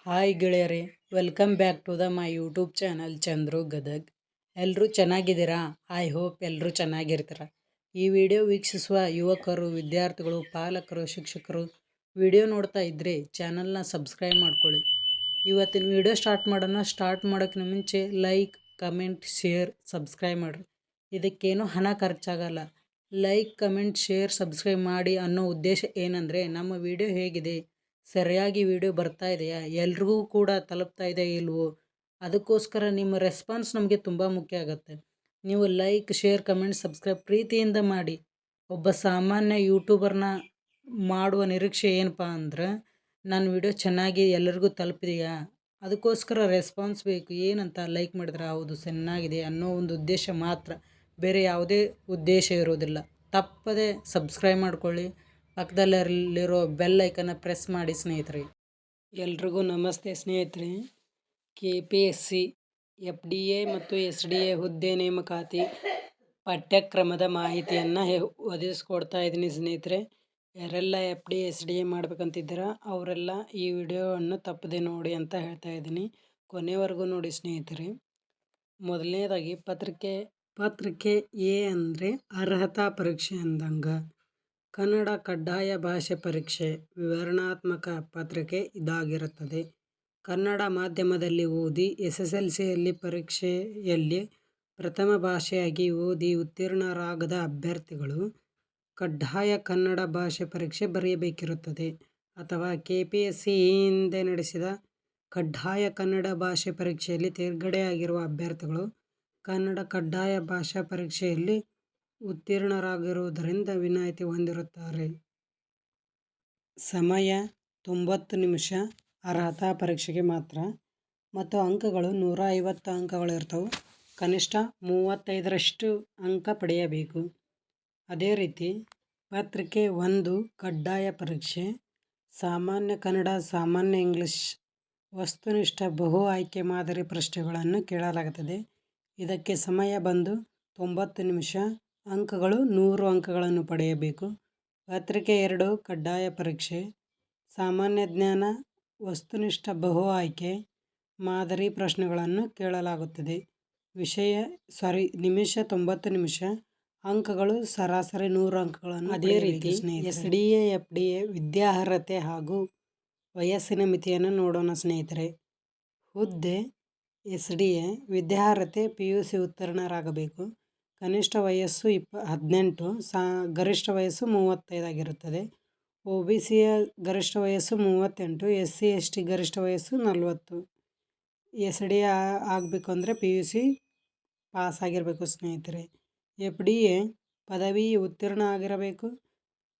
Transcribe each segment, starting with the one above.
Hi ಗೆಳೆಯರೇ, welcome back to my YouTube channel Chandru Gadag. ಎಲ್ಲರೂ ಚೆನ್ನಾಗಿದ್ದೀರಾ? ಐ ಹೋಪ್ ಎಲ್ಲರೂ ಚೆನ್ನಾಗಿರ್ತೀರ. ಈ ವಿಡಿಯೋ ವೀಕ್ಷಿಸುವ ಯುವಕರು, ವಿದ್ಯಾರ್ಥಿಗಳು, ಪಾಲಕರು, ಶಿಕ್ಷಕರು ವಿಡಿಯೋ ನೋಡ್ತಾ ಇದ್ದರೆ ಚಾನಲ್ನ ಸಬ್ಸ್ಕ್ರೈಬ್ ಮಾಡ್ಕೊಳ್ಳಿ. ಇವತ್ತಿನ ವಿಡಿಯೋ ಸ್ಟಾರ್ಟ್ ಮಾಡೋಕ್ಕಿಂತ ಮುಂಚೆ ಲೈಕ್, ಕಮೆಂಟ್, ಶೇರ್, ಸಬ್ಸ್ಕ್ರೈಬ್ ಮಾಡಿರಿ. ಇದಕ್ಕೇನು ಹಣ ಖರ್ಚಾಗಲ್ಲ. ಲೈಕ್, ಕಮೆಂಟ್, ಶೇರ್, ಸಬ್ಸ್ಕ್ರೈಬ್ ಮಾಡಿ ಅನ್ನೋ ಉದ್ದೇಶ ಏನಂದರೆ, ನಮ್ಮ ವಿಡಿಯೋ ಹೇಗಿದೆ, ಸರಿಯಾಗಿ ವಿಡಿಯೋ ಬರ್ತಾ ಇದೆಯಾ, ಎಲ್ರಿಗೂ ಕೂಡ ತಲುಪ್ತಾ ಇದೆ ಇಲ್ವೋ, ಅದಕ್ಕೋಸ್ಕರ ನಿಮ್ಮ ರೆಸ್ಪಾನ್ಸ್ ನಮಗೆ ತುಂಬ ಮುಖ್ಯ ಆಗುತ್ತೆ. ನೀವು ಲೈಕ್, ಶೇರ್, ಕಮೆಂಟ್, ಸಬ್ಸ್ಕ್ರೈಬ್ ಪ್ರೀತಿಯಿಂದ ಮಾಡಿ. ಒಬ್ಬ ಸಾಮಾನ್ಯ ಯೂಟ್ಯೂಬರ್ನ ಮಾಡುವ ನಿರೀಕ್ಷೆ ಏನಪ್ಪ ಅಂದ್ರೆ, ನನ್ನ ವಿಡಿಯೋ ಚೆನ್ನಾಗಿ ಎಲ್ಲರಿಗೂ ತಲುಪಿದೆಯಾ, ಅದಕ್ಕೋಸ್ಕರ ರೆಸ್ಪಾನ್ಸ್ ಬೇಕು. ಏನಂತ ಲೈಕ್ ಮಾಡಿದ್ರೆ ಹೌದು ಚೆನ್ನಾಗಿದೆ ಅನ್ನೋ ಒಂದು ಉದ್ದೇಶ ಮಾತ್ರ, ಬೇರೆ ಯಾವುದೇ ಉದ್ದೇಶ ಇರೋದಿಲ್ಲ. ತಪ್ಪದೆ ಸಬ್ಸ್ಕ್ರೈಬ್ ಮಾಡ್ಕೊಳ್ಳಿ. ಪಕ್ಕದಲ್ಲಿರೋ ಬೆಲ್ ಐಕನ್ನ ಪ್ರೆಸ್ ಮಾಡಿ ಸ್ನೇಹಿತರೆ. ಎಲ್ರಿಗೂ ನಮಸ್ತೆ ಸ್ನೇಹಿತರೆ. KPSC FDA ಮತ್ತು SDA ಹುದ್ದೆ ನೇಮಕಾತಿ ಪಠ್ಯಕ್ರಮದ ಮಾಹಿತಿಯನ್ನು ಒದಗಿಸ್ಕೊಡ್ತಾ ಇದ್ದೀನಿ ಸ್ನೇಹಿತರೆ. ಯಾರೆಲ್ಲ FDA SDA ಮಾಡ್ಬೇಕಂತಿದ್ದೀರಾ ಅವರೆಲ್ಲ ಈ ವಿಡಿಯೋವನ್ನು ತಪ್ಪದೆ ನೋಡಿ ಅಂತ ಹೇಳ್ತಾ ಇದ್ದೀನಿ. ಕೊನೆವರೆಗೂ ನೋಡಿ ಸ್ನೇಹಿತರೆ. ಮೊದಲನೇದಾಗಿ ಪತ್ರಿಕೆ ಎ ಅಂದರೆ ಅರ್ಹತಾ ಪರೀಕ್ಷೆ ಅಂದಂಗೆ. ಕನ್ನಡ ಕಡ್ಡಾಯ ಭಾಷೆ ಪರೀಕ್ಷೆ ವಿವರಣಾತ್ಮಕ ಪತ್ರಿಕೆ ಇದಾಗಿರುತ್ತದೆ. ಕನ್ನಡ ಮಾಧ್ಯಮದಲ್ಲಿ ಓದಿ SSLCಯಲ್ಲಿ ಪರೀಕ್ಷೆಯಲ್ಲಿ ಪ್ರಥಮ ಭಾಷೆಯಾಗಿ ಓದಿ ಉತ್ತೀರ್ಣರಾಗದ ಅಭ್ಯರ್ಥಿಗಳು ಕಡ್ಡಾಯ ಕನ್ನಡ ಭಾಷೆ ಪರೀಕ್ಷೆ ಬರೆಯಬೇಕಿರುತ್ತದೆ. ಅಥವಾ KPSC ಈ ಹಿಂದೆ ನಡೆಸಿದ ಕಡ್ಡಾಯ ಕನ್ನಡ ಭಾಷೆ ಪರೀಕ್ಷೆಯಲ್ಲಿ ತೇರ್ಗಡೆಯಾಗಿರುವ ಅಭ್ಯರ್ಥಿಗಳು ಕನ್ನಡ ಕಡ್ಡಾಯ ಭಾಷಾ ಪರೀಕ್ಷೆಯಲ್ಲಿ ಉತ್ತೀರ್ಣರಾಗಿರುವುದರಿಂದ ವಿನಾಯಿತಿ ಹೊಂದಿರುತ್ತಾರೆ. ಸಮಯ 90 ನಿಮಿಷ ಅರ್ಹತಾ ಪರೀಕ್ಷೆಗೆ ಮಾತ್ರ ಮತ್ತು ಅಂಕಗಳು 150 ಅಂಕಗಳಿರ್ತವೆ. ಕನಿಷ್ಠ 35ರಷ್ಟು ಅಂಕ ಪಡೆಯಬೇಕು. ಅದೇ ರೀತಿ ಪತ್ರಿಕೆ 1 ಕಡ್ಡಾಯ ಪರೀಕ್ಷೆ ಸಾಮಾನ್ಯ ಕನ್ನಡ, ಸಾಮಾನ್ಯ ಇಂಗ್ಲಿಷ್, ವಸ್ತುನಿಷ್ಠ ಬಹು ಆಯ್ಕೆ ಮಾದರಿ ಪ್ರಶ್ನೆಗಳನ್ನು ಕೇಳಲಾಗುತ್ತದೆ. ಇದಕ್ಕೆ ಸಮಯ ಬಂದು 90 ನಿಮಿಷ, ಅಂಕಗಳು 100 ಅಂಕಗಳನ್ನು ಪಡೆಯಬೇಕು. ಪತ್ರಿಕೆ 2 ಕಡ್ಡಾಯ ಪರೀಕ್ಷೆ ಸಾಮಾನ್ಯ ಜ್ಞಾನ, ವಸ್ತುನಿಷ್ಠ ಬಹು ಆಯ್ಕೆ ಮಾದರಿ ಪ್ರಶ್ನೆಗಳನ್ನು ಕೇಳಲಾಗುತ್ತದೆ. ನಿಮಿಷ 90 ನಿಮಿಷ, ಅಂಕಗಳು ಸರಾಸರಿ 100 ಅಂಕಗಳನ್ನು. ಅದೇ ರೀತಿ SDA FDA ವಿದ್ಯಾರ್ಹತೆ ಹಾಗೂ ವಯಸ್ಸಿನ ಮಿತಿಯನ್ನು ನೋಡೋಣ ಸ್ನೇಹಿತರೆ. ಹುದ್ದೆ SDA ವಿದ್ಯಾರ್ಹತೆ PUC ಉತ್ತೀರ್ಣರಾಗಬೇಕು. ಕನಿಷ್ಠ ವಯಸ್ಸು 18, ಗರಿಷ್ಠ ವಯಸ್ಸು 35 ಆಗಿರುತ್ತದೆ. OBCಯ ಗರಿಷ್ಠ ವಯಸ್ಸು 38, SC/ST ಗರಿಷ್ಠ ವಯಸ್ಸು 40. SDA ಆಗಬೇಕು ಅಂದರೆ PUC ಪಾಸ್ ಆಗಿರಬೇಕು ಸ್ನೇಹಿತರೆ. FDA ಪದವಿ ಉತ್ತೀರ್ಣ ಆಗಿರಬೇಕು.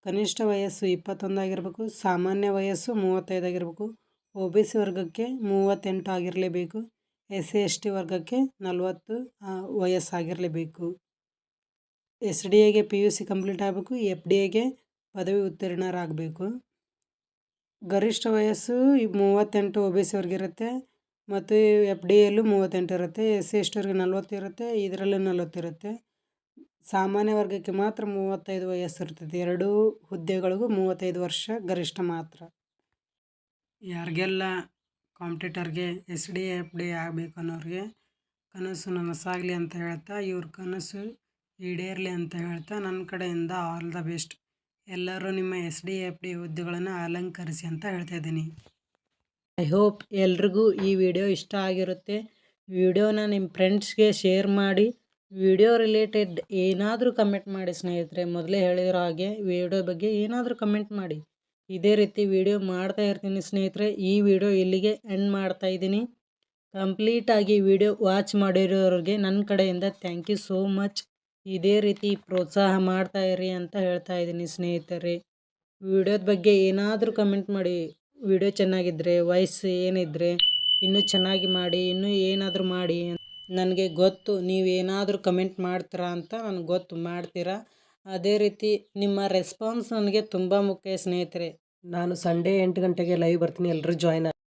ಕನಿಷ್ಠ ವಯಸ್ಸು 21 ಆಗಿರಬೇಕು. ಸಾಮಾನ್ಯ ವಯಸ್ಸು 35 ಆಗಿರಬೇಕು. OBC ವರ್ಗಕ್ಕೆ 38 ಆಗಿರಲೇಬೇಕು. SC/ST ವರ್ಗಕ್ಕೆ 40 ವಯಸ್ಸಾಗಿರಲೇಬೇಕು. SDAಗೆ PUC ಕಂಪ್ಲೀಟ್ ಆಗಬೇಕು. FDAಗೆ ಪದವಿ ಉತ್ತೀರ್ಣರಾಗಬೇಕು. ಗರಿಷ್ಠ ವಯಸ್ಸು 38 OBC ಅವ್ರಿಗಿರುತ್ತೆ ಮತ್ತು FDAಯಲ್ಲೂ 38 ಇರುತ್ತೆ. SC/ST ಅವ್ರಿಗೆ 40 ಇರುತ್ತೆ. ಇದರಲ್ಲೂ 40 ಇರುತ್ತೆ. ಸಾಮಾನ್ಯ ವರ್ಗಕ್ಕೆ ಮಾತ್ರ 35 ವಯಸ್ಸು ಇರ್ತದೆ. ಎರಡೂ ಹುದ್ದೆಗಳಿಗೂ 35 ವರ್ಷ ಗರಿಷ್ಠ ಮಾತ್ರ. ಯಾರಿಗೆಲ್ಲ ಕಾಂಪಿಟೇಟರ್ಗೆ SDA FDA ಆಗಬೇಕು ಅನ್ನೋರಿಗೆ ಕನಸು ನನಸಾಗಲಿ ಅಂತ ಹೇಳ್ತಾ, ಇವ್ರ ಕನಸು ಈಡೇರಲಿ ಅಂತ ಹೇಳ್ತಾ ನನ್ನ ಕಡೆಯಿಂದ ಆಲ್ ದ ಬೆಸ್ಟ್. ಎಲ್ಲರೂ ನಿಮ್ಮ SDA FDA ಹುದ್ದೆಗಳನ್ನು ಅಲಂಕರಿಸಿ ಅಂತ ಹೇಳ್ತಾ ಇದ್ದೀನಿ. ಐ ಹೋಪ್ ಎಲ್ರಿಗೂ ಈ ವಿಡಿಯೋ ಇಷ್ಟ ಆಗಿರುತ್ತೆ. ವಿಡಿಯೋನ ನಿಮ್ಮ ಫ್ರೆಂಡ್ಸ್ಗೆ ಶೇರ್ ಮಾಡಿ. ವಿಡಿಯೋ ರಿಲೇಟೆಡ್ ಏನಾದರೂ ಕಮೆಂಟ್ ಮಾಡಿ ಸ್ನೇಹಿತರೆ. ಮೊದಲೇ ಹೇಳಿರೋ ಹಾಗೆ ವಿಡಿಯೋ ಬಗ್ಗೆ ಏನಾದರೂ ಕಮೆಂಟ್ ಮಾಡಿ. ಇದೇ ರೀತಿ ವಿಡಿಯೋ ಮಾಡ್ತಾ ಇರ್ತೀನಿ ಸ್ನೇಹಿತರೆ. ಈ ವಿಡಿಯೋ ಇಲ್ಲಿಗೆ ಎಂಡ್ ಮಾಡ್ತಾ ಇದ್ದೀನಿ. ಕಂಪ್ಲೀಟಾಗಿ ವಿಡಿಯೋ ವಾಚ್ ಮಾಡಿರೋರಿಗೆ ನನ್ನ ಕಡೆಯಿಂದ ಥ್ಯಾಂಕ್ ಯು ಸೋ ಮಚ್. ಇದೇ ರೀತಿ ಪ್ರೋತ್ಸಾಹ ಮಾಡ್ತಾ ಇರಿ ಅಂತ ಹೇಳ್ತಾ ಇದ್ದೀನಿ ಸ್ನೇಹಿತರೆ. ವಿಡಿಯೋದ ಬಗ್ಗೆ ಏನಾದರೂ ಕಮೆಂಟ್ ಮಾಡಿ. ವಿಡಿಯೋ ಚೆನ್ನಾಗಿದ್ದರೆ, ವಾಯ್ಸ್ ಏನಿದ್ರೆ ಇನ್ನೂ ಚೆನ್ನಾಗಿ ಮಾಡಿ, ಇನ್ನೂ ಏನಾದರೂ ಮಾಡಿ. ನನಗೆ ಗೊತ್ತು ನೀವೇನಾದರೂ ಕಮೆಂಟ್ ಮಾಡ್ತೀರಾ ಅಂತ ನನಗೆ ಗೊತ್ತು, ಮಾಡ್ತೀರಾ. ಅದೇ ರೀತಿ ನಿಮ್ಮ ರೆಸ್ಪಾನ್ಸ್ ನನಗೆ ತುಂಬ ಮುಖ್ಯ ಸ್ನೇಹಿತರೆ. ನಾನು ಸಂಡೇ 8 ಗಂಟೆಗೆ ಲೈವ್ ಬರ್ತೀನಿ. ಎಲ್ಲರೂ ಜಾಯ್ನ್ ಆಗಿ.